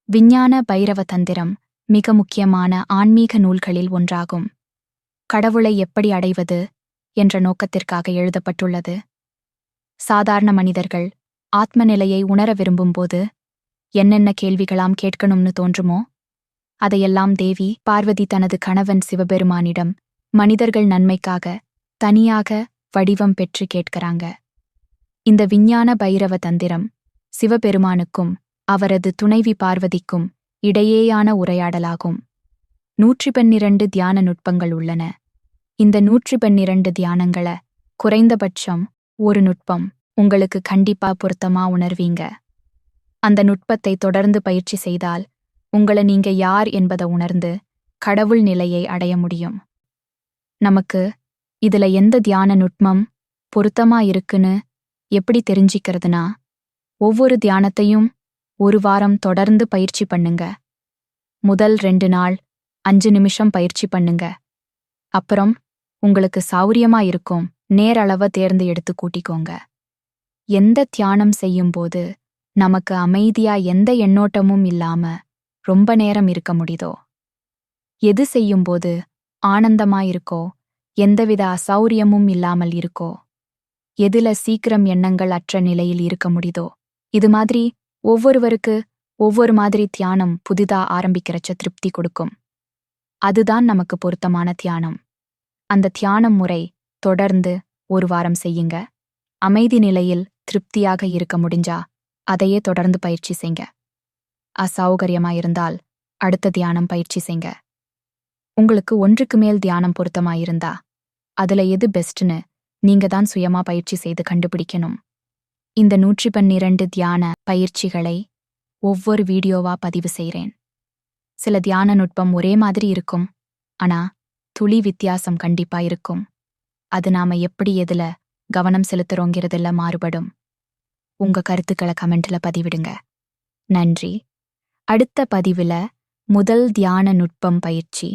விஞ்ஞான பைரவ தந்திரம் மிக முக்கியமான ஆன்மீக நூல்களில் ஒன்றாகும். கடவுளை எப்படி அடைவது என்ற நோக்கத்திற்காக எழுதப்பட்டுள்ளது. சாதாரண மனிதர்கள் ஆத்ம நிலையை உணர விரும்பும்போது என்னென்ன கேள்விகளாம் கேட்கணும்னு தோன்றுமோ அதையெல்லாம் தேவி பார்வதி தனது கணவன் சிவபெருமானிடம் மனிதர்கள் நன்மைக்காக தனியாக வடிவம் பெற்று கேட்கிறாங்க. இந்த விஞ்ஞான பைரவ தந்திரம் சிவபெருமானுக்கும் அவரது துணைவி பார்வதிக்கும் இடையேயான உரையாடலாகும். 112 தியான நுட்பங்கள் உள்ளன. இந்த 112 தியானங்கள குறைந்தபட்சம் ஒரு நுட்பம் உங்களுக்கு கண்டிப்பா பொருத்தமா உணர்வீங்க. அந்த நுட்பத்தை தொடர்ந்து பயிற்சி செய்தால் உங்கள நீங்க யார் என்பதை உணர்ந்து கடவுள் நிலையை அடைய முடியும். நமக்கு இதுல எந்த தியான நுட்பம் பொருத்தமா இருக்குன்னு எப்படி தெரிஞ்சிக்கிறதுனா, ஒவ்வொரு தியானத்தையும் ஒரு வாரம் தொடர்ந்து பயிற்சி பண்ணுங்க. முதல் 2 நாள் 5 நிமிஷம் பயிற்சி பண்ணுங்க. அப்புறம் உங்களுக்கு சௌரியமா இருக்கும் நேரளவை தேர்ந்து எடுத்து கூட்டிக்கோங்க. எந்த தியானம் செய்யும்போது நமக்கு அமைதியா எந்த எண்ணோட்டமும் இல்லாம ரொம்ப நேரம் இருக்க முடியுதோ, எது செய்யும்போது ஆனந்தமா இருக்கோ, எந்தவித அசௌரியமும் இல்லாமல் இருக்கோ, எதுல சீக்கிரம் எண்ணங்கள் அற்ற நிலையில் இருக்க முடியுதோ, இது மாதிரி ஒவ்வொருவருக்கு ஒவ்வொரு மாதிரி தியானம் புதிதா ஆரம்பிக்கிறச்ச திருப்தி கொடுக்கும். அதுதான் நமக்கு பொருத்தமான தியானம். அந்த தியானம் முறை தொடர்ந்து ஒரு வாரம் செய்யுங்க. அமைதி நிலையில் திருப்தியாக இருக்க முடிஞ்சா அதையே தொடர்ந்து பயிற்சி செய்ங்க. அசௌகரியமா இருந்தால் அடுத்த தியானம் பயிற்சி செய்ங்க. உங்களுக்கு ஒன்றுக்கு மேல் தியானம் பொருத்தமாயிருந்தா அதுல எது பெஸ்ட்னு நீங்க தான் சுயமா பயிற்சி செய்து கண்டுபிடிக்கணும். இந்த 112 தியான பயிற்சிகளை ஒவ்வொரு வீடியோவா பதிவு செய்றேன். சில தியான நுட்பம் ஒரே மாதிரி இருக்கும், ஆனா துளி வித்தியாசம் கண்டிப்பா இருக்கும். அது நாம எப்படி எதுல கவனம் செலுத்துறோங்கிறதுல மாறுபடும். உங்க கருத்துக்களை கமெண்ட்ல பதிவிடுங்க. நன்றி. அடுத்த பதிவுல முதல் தியான நுட்பம் பயிற்சி